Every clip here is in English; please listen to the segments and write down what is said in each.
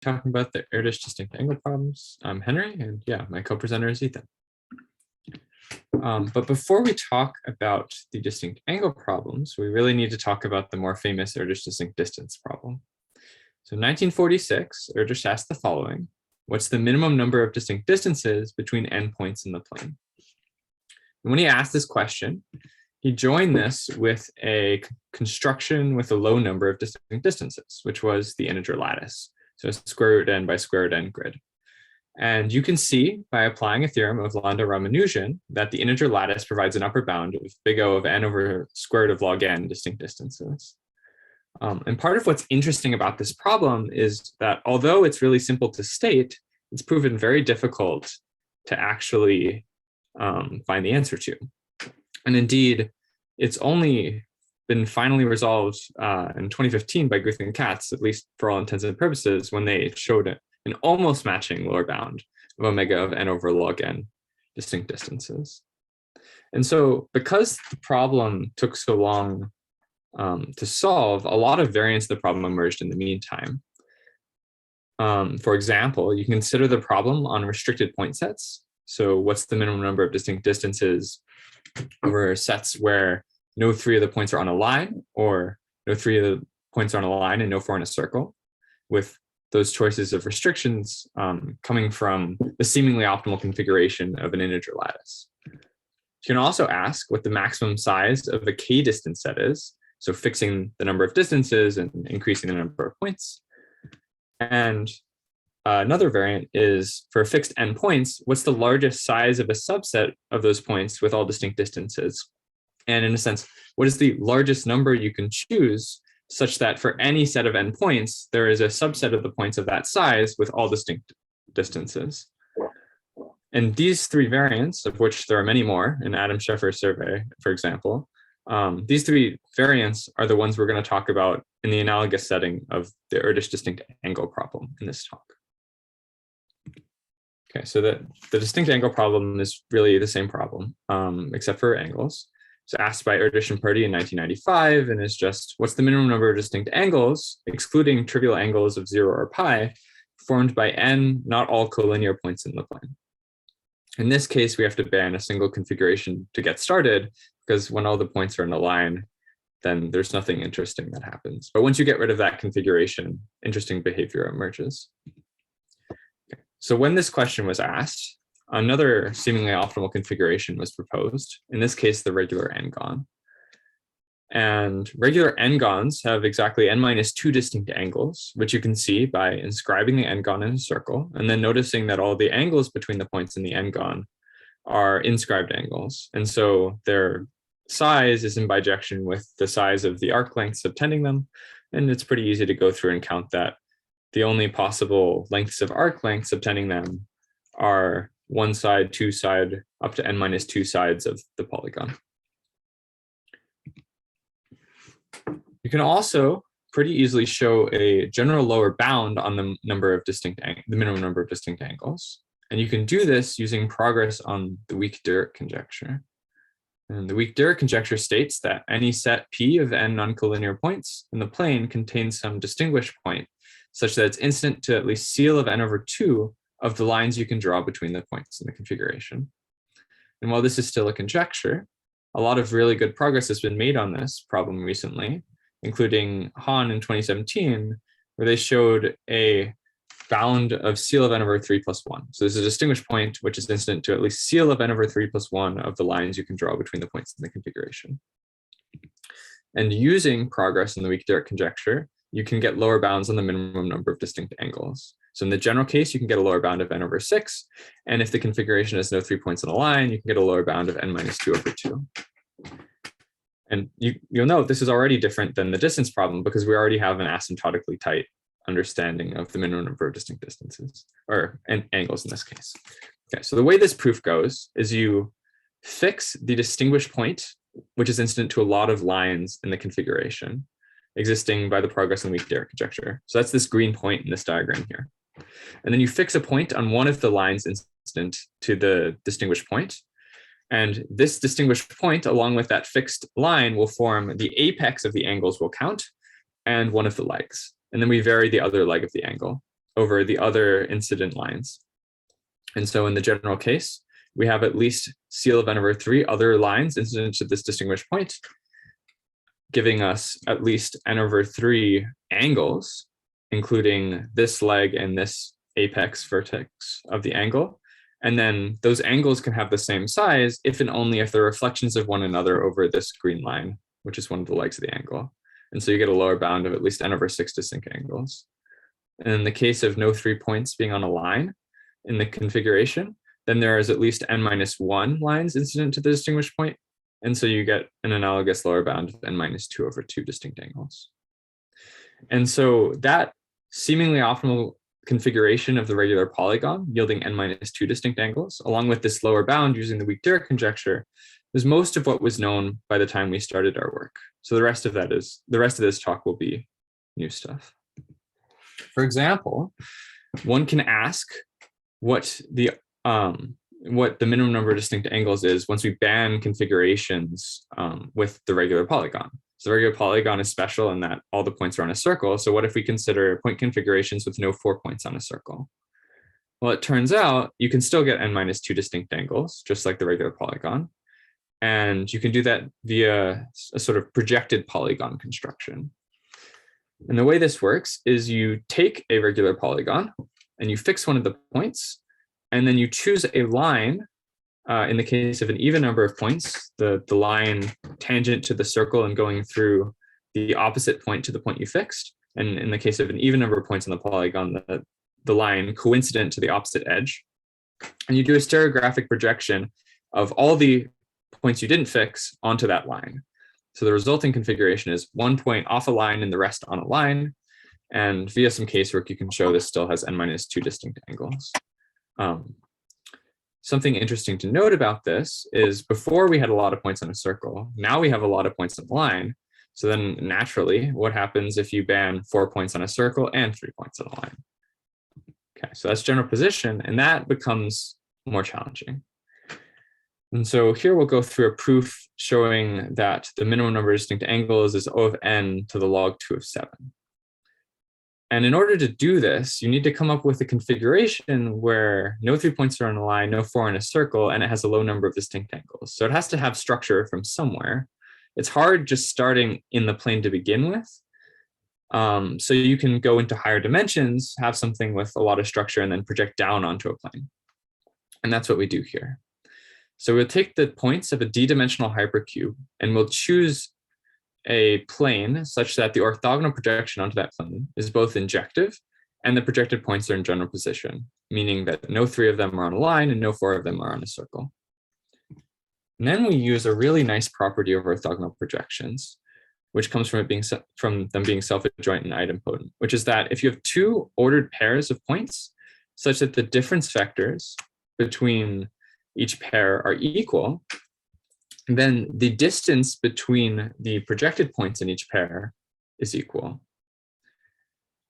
talking about the Erdős distinct angle problems. I'm Henry, and yeah, my co-presenter is Ethan. But before we talk about the distinct angle problems, we really need to talk about the more famous Erdős distinct distance problem. So in 1946, Erdős asked the following: what's the minimum number of distinct distances between endpoints in the plane? And when he asked this question, he joined this with a construction with a low number of distinct distances, which was the integer lattice. So a square root n by square root n grid. And you can see by applying a theorem of Landau-Ramanujan that the integer lattice provides an upper bound of big O of n over square root of log n distinct distances. And part of what's interesting about this problem is that although it's really simple to state, it's proven very difficult to actually find the answer to. And indeed, it's only been finally resolved in 2015 by Guth and Katz, at least for all intents and purposes, when they showed an almost matching lower bound of omega of n over log n distinct distances. And so because the problem took so long to solve, a lot of variants of the problem emerged in the meantime. For example, you can consider the problem on restricted point sets. So what's the minimum number of distinct distances over sets where no three of the points are on a line, or no three of the points are on a line and no four in a circle, with those choices of restrictions coming from the seemingly optimal configuration of an integer lattice. You can also ask what the maximum size of the k distance set is, so fixing the number of distances and increasing the number of points. And another variant is for fixed n points, what's the largest size of a subset of those points with all distinct distances? And in a sense, what is the largest number you can choose such that for any set of n points, there is a subset of the points of that size with all distinct distances. And these three variants, of which there are many more in Adam Scheffer's survey, for example, these three variants are the ones we're going to talk about in the analogous setting of the Erdős distinct angle problem in this talk. Okay, so the distinct angle problem is really the same problem, except for angles. It's asked by Erdős and Purdy in 1995, and is just, what's the minimum number of distinct angles, excluding trivial angles of 0 or pi, formed by n not all collinear points in the plane? In this case, we have to ban a single configuration to get started, because when all the points are in a line, then there's nothing interesting that happens. But once you get rid of that configuration, interesting behavior emerges. Okay. So when this question was asked, another seemingly optimal configuration was proposed, in this case, the regular n-gon. And regular n-gons have exactly n-2 distinct angles, which you can see by inscribing the n-gon in a circle, and then noticing that all the angles between the points in the n-gon are inscribed angles. And so their size is in bijection with the size of the arc lengths subtending them. And it's pretty easy to go through and count that the only possible lengths of arc lengths subtending them are one side, two side, up to n-2 sides of the polygon. You can also pretty easily show a general lower bound on the minimum number of distinct angles. And you can do this using progress on the weak-Dirac conjecture. And the weak-Dirac conjecture states that any set P of n non-collinear points in the plane contains some distinguished point, such that it's incident to at least CL of n over 2 of the lines you can draw between the points in the configuration. And while this is still a conjecture, a lot of really good progress has been made on this problem recently, including Hahn in 2017, where they showed a bound of CL of n over 3 plus 1. So there's a distinguished point which is incident to at least CL of n over 3 plus 1 of the lines you can draw between the points in the configuration. And using progress in the weak-Dirac conjecture, you can get lower bounds on the minimum number of distinct angles. So in the general case, you can get a lower bound of n over 6. And if the configuration has no 3 points on a line, you can get a lower bound of n-2 over 2. And you'll note this is already different than the distance problem because we already have an asymptotically tight understanding of the minimum number of distinct distances, or angles in this case. Okay, so the way this proof goes is you fix the distinguished point, which is incident to a lot of lines in the configuration existing by the progress in the weak-Dirac conjecture. So that's this green point in this diagram here. And then you fix a point on one of the lines incident to the distinguished point. And this distinguished point, along with that fixed line, will form the apex of the angles we'll count and one of the legs. And then we vary the other leg of the angle over the other incident lines. And so in the general case, we have at least CL of n over 3 other lines incident to this distinguished point, giving us at least n over 3 angles, including this leg and this apex vertex of the angle. And then those angles can have the same size if and only if they're reflections of one another over this green line, which is one of the legs of the angle. And so you get a lower bound of at least n over 6 distinct angles. And in the case of no 3 points being on a line in the configuration, then there is at least n minus 1 lines incident to the distinguished point. And so you get an analogous lower bound of n minus 2 over 2 distinct angles. And so that seemingly optimal configuration of the regular polygon yielding n minus 2 distinct angles, along with this lower bound using the weak-Dirac conjecture, is most of what was known by the time we started our work. So the rest of this talk will be new stuff. For example, one can ask what the minimum number of distinct angles is once we ban configurations with the regular polygon. So the regular polygon is special in that all the points are on a circle. So what if we consider point configurations with no 4 points on a circle? Well, it turns out you can still get n minus 2 distinct angles, just like the regular polygon. And you can do that via a sort of projected polygon construction. And the way this works is you take a regular polygon and you fix one of the points, and then you choose a line. In the case of an even number of points, the line tangent to the circle and going through the opposite point to the point you fixed. And in the case of an even number of points on the polygon, the line coincident to the opposite edge. And you do a stereographic projection of all the points you didn't fix onto that line. So the resulting configuration is 1 point off a line and the rest on a line. And via some casework, you can show this still has n minus 2 distinct angles. Something interesting to note about this is before we had a lot of points on a circle, now we have a lot of points on the line. So then naturally, what happens if you ban 4 points on a circle and 3 points on a line? Okay, so that's general position, and that becomes more challenging. And so here we'll go through a proof showing that the minimum number of distinct angles is O of n to the log 2 of 7. And in order to do this, you need to come up with a configuration where no 3 points are on a line, no 4 in a circle, and it has a low number of distinct angles. So it has to have structure from somewhere. It's hard just starting in the plane to begin with. So you can go into higher dimensions, have something with a lot of structure, and then project down onto a plane. And that's what we do here. So we'll take the points of a d-dimensional hypercube, and we'll choose a plane such that the orthogonal projection onto that plane is both injective and the projected points are in general position, meaning that no 3 of them are on a line and no 4 of them are on a circle. And then we use a really nice property of orthogonal projections, which comes from them being self-adjoint and idempotent, which is that if you have 2 ordered pairs of points such that the difference vectors between each pair are equal, then the distance between the projected points in each pair is equal.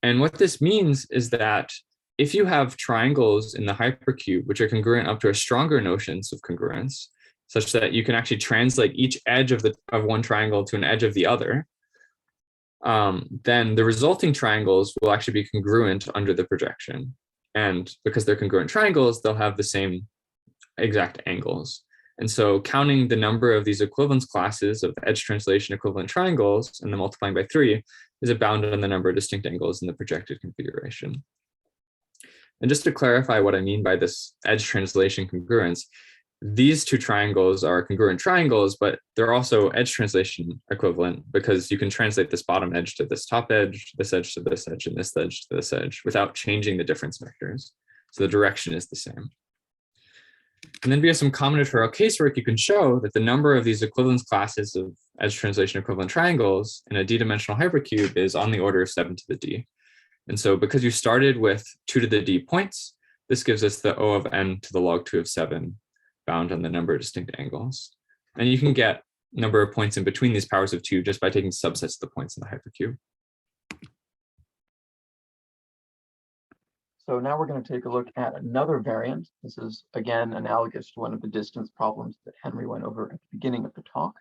And what this means is that if you have triangles in the hypercube, which are congruent up to a stronger notions of congruence, such that you can actually translate each edge of one triangle to an edge of the other, then the resulting triangles will actually be congruent under the projection. And because they're congruent triangles, they'll have the same exact angles. And so counting the number of these equivalence classes of edge translation equivalent triangles and then multiplying by 3 is a bound on the number of distinct angles in the projected configuration. And just to clarify what I mean by this edge translation congruence, these 2 triangles are congruent triangles, but they're also edge translation equivalent because you can translate this bottom edge to this top edge, this edge to this edge, and this edge to this edge without changing the difference vectors. So the direction is the same. And then via some combinatorial casework, you can show that the number of these equivalence classes of edge translation equivalent triangles in a d-dimensional hypercube is on the order of 7 to the d. And so because you started with 2 to the d points, this gives us the O of n to the log 2 of 7 bound on the number of distinct angles. And you can get number of points in between these powers of 2 just by taking subsets of the points in the hypercube. So now we're going to take a look at another variant. This is, again, analogous to one of the distance problems that Henry went over at the beginning of the talk.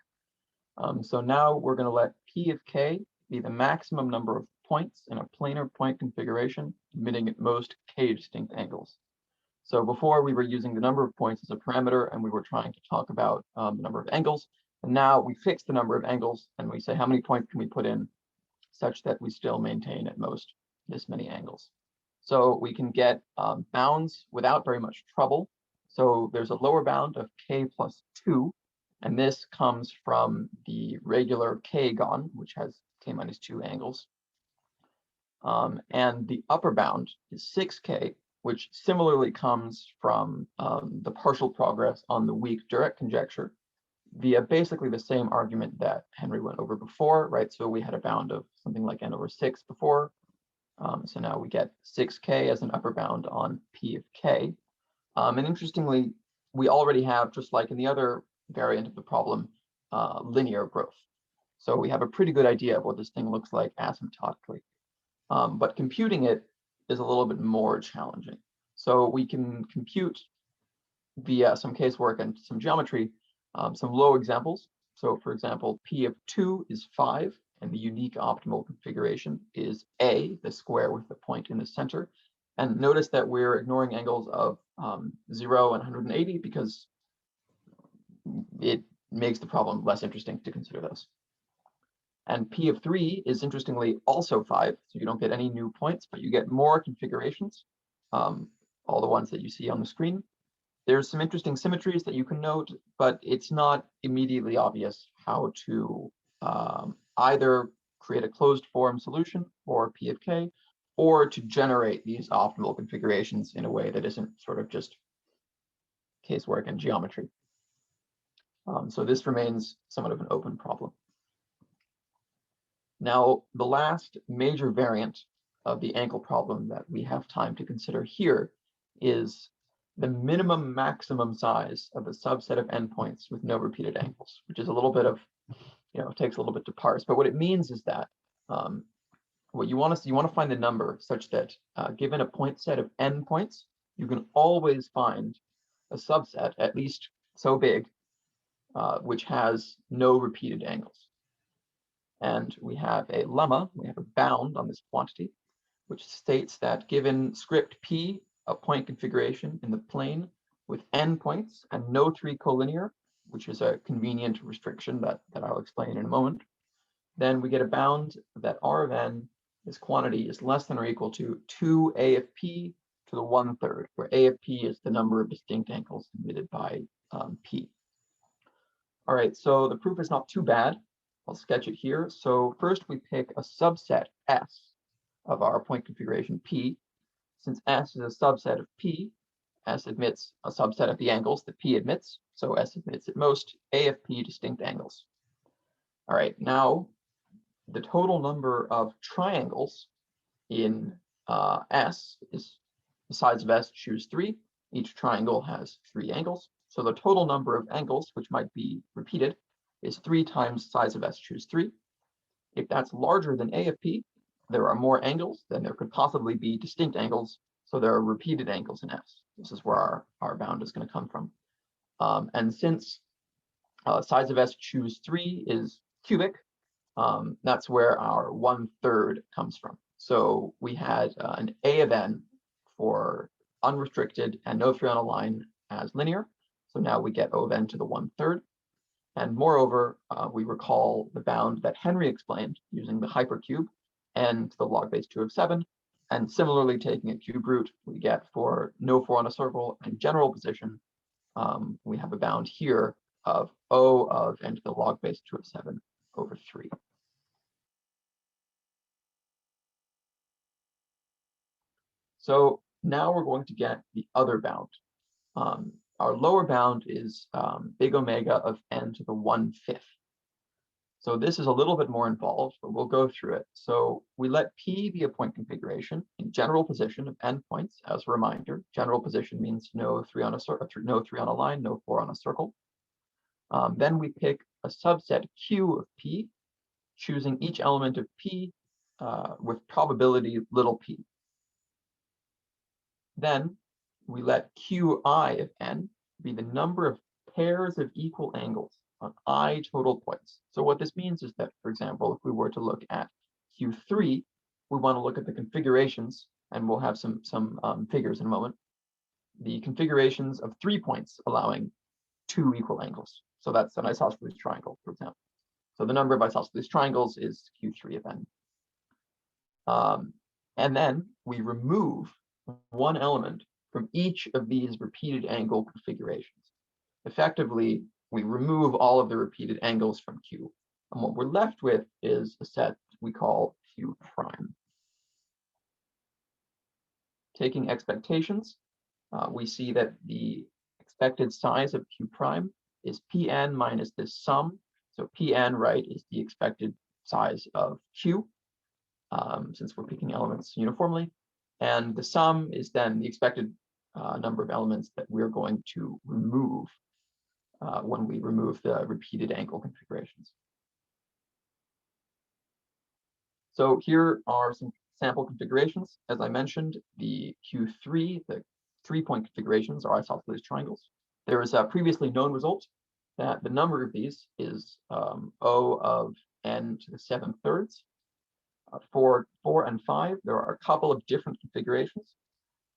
So now we're going to let P of k be the maximum number of points in a planar point configuration, admitting at most k distinct angles. So before we were using the number of points as a parameter, and we were trying to talk about the number of angles. And now we fix the number of angles, and we say how many points can we put in such that we still maintain at most this many angles. So we can get bounds without very much trouble. So there's a lower bound of k plus 2, and this comes from the regular k-gon, which has k minus 2 angles. And the upper bound is 6k, which similarly comes from the partial progress on the weak direct conjecture via basically the same argument that Henry went over before, right? So we had a bound of something like n over 6 before. So now we get 6k as an upper bound on p of k. And interestingly, we already have, just like in the other variant of the problem, linear growth. So we have a pretty good idea of what this thing looks like asymptotically. But computing it is a little bit more challenging. So we can compute via some casework and some geometry, some low examples. So for example, p of 2 is 5, and the unique optimal configuration is a, the square with the point in the center. And notice that we're ignoring angles of 0 and 180 because it makes the problem less interesting to consider those. And p of 3 is interestingly also 5, so you don't get any new points, but you get more configurations, all the ones that you see on the screen. There's some interesting symmetries that you can note, but it's not immediately obvious how to either create a closed form solution for p of k, or to generate these optimal configurations in a way that isn't sort of just casework and geometry. So this remains somewhat of an open problem. Now, the last major variant of the angle problem that we have time to consider here is the minimum maximum size of a subset of endpoints with no repeated angles, which is a little bit of, takes a little bit to parse. But what it means is that what you want to find a number such that given a point set of n points, you can always find a subset, at least so big, which has no repeated angles. And we have a lemma, we have a bound on this quantity, which states that given script p, a point configuration in the plane with n points and no 3 collinear, which is a convenient restriction that I'll explain in a moment, then we get a bound that r of n, this quantity, is less than or equal to 2a of p to the 1/3, where a of p is the number of distinct angles emitted by p. All right, so the proof is not too bad. I'll sketch it here. So first we pick a subset S of our point configuration P. Since S is a subset of P, S admits a subset of the angles that P admits. So S admits at most A of P distinct angles. All right, now the total number of triangles in S is the size of S, choose 3. Each triangle has 3 angles. So the total number of angles, which might be repeated, is 3 times size of S, choose 3. If that's larger than A of P, there are more angles than there could possibly be distinct angles. So there are repeated angles in S. This is where our bound is going to come from. And since size of S, choose 3 is cubic, that's where our 1/3 comes from. So we had an A of n for unrestricted and no 3 on a line as linear. So now we get O of n to the 1/3. And moreover, we recall the bound that Henry explained using the hypercube and the log base 2 of 7. And similarly, taking a cube root, we get for no 4 on a circle and general position, we have a bound here of O of n to the log base 2 of 7 over 3. So now we're going to get the other bound. Our lower bound is big omega of n to the 1/5. So this is a little bit more involved, but we'll go through it. So we let P be a point configuration in general position of n points. As a reminder, general position means no 3 on a circle, no 3 on a line, no 4 on a circle. Then we pick a subset Q of P, choosing each element of P with probability little p. Then we let Qi of n be the number of pairs of equal angles on I total points. So what this means is that, for example, if we were to look at Q3, we want to look at the configurations, and we'll have some figures in a moment. The configurations of 3 points allowing 2 equal angles. So that's an isosceles triangle, for example. So the number of isosceles triangles is Q3 of n. And then we remove one element from each of these repeated angle configurations. Effectively, we remove all of the repeated angles from Q. And what we're left with is a set we call Q prime. Taking expectations, we see that the expected size of Q prime is Pn minus this sum. So Pn, right, is the expected size of Q, since we're picking elements uniformly. And the sum is then the expected number of elements that we're going to remove when we remove the repeated angle configurations. So here are some sample configurations. As I mentioned, the Q3, the 3-point configurations are isosceles triangles. There is a previously known result that the number of these is O of n to the 7/3. For 4 and 5, there are a couple of different configurations.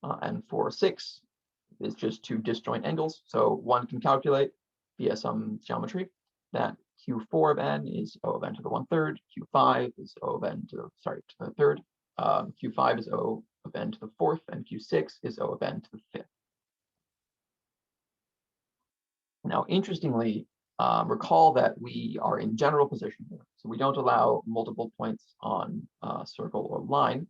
And for 6, it's just 2 disjoint angles. So one can calculate via some geometry that Q4 of n is O of n to the 1/3. Q5 is O of n to the, to the 3rd. Q5 is O of n to the 4th, and Q6 is O of n to the 5th. Now, interestingly, recall that we are in general position here. So we don't allow multiple points on a circle or line.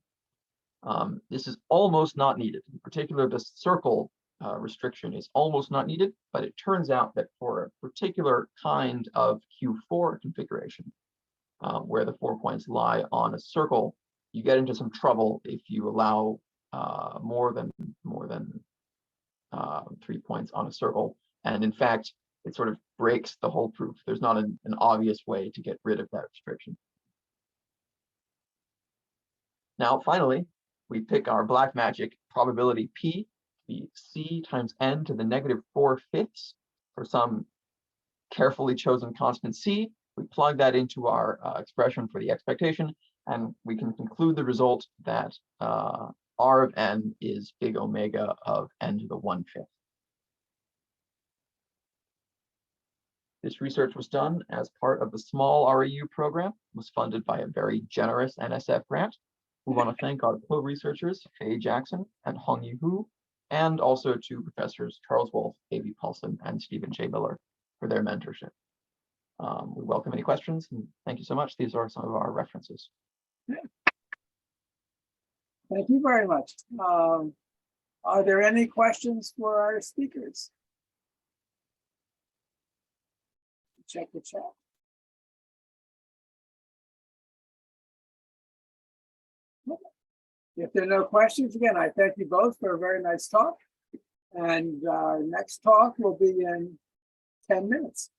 This is almost not needed. In particular, the circle restriction is almost not needed, but it turns out that for a particular kind of Q4 configuration, where the 4 points lie on a circle, you get into some trouble if you allow more than 3 points on a circle. And in fact, it sort of breaks the whole proof. There's not an obvious way to get rid of that restriction. Now, finally, we pick our black magic probability P, the C times n to the -4/5 for some carefully chosen constant C. We plug that into our expression for the expectation, and we can conclude the result that R of n is big omega of n to the 1/5. This research was done as part of the small REU program, was funded by a very generous NSF grant. We want to thank our co-researchers, Faye Jackson and Hongyu Hu, and also to professors Charles Wolfe, A.B. Paulson, and Stephen J. Miller for their mentorship. We welcome any questions, and thank you so much. These are some of our references. Thank you very much. Are there any questions for our speakers? Check the chat. If there are no questions, again, I thank you both for a very nice talk. And our next talk will be in 10 minutes.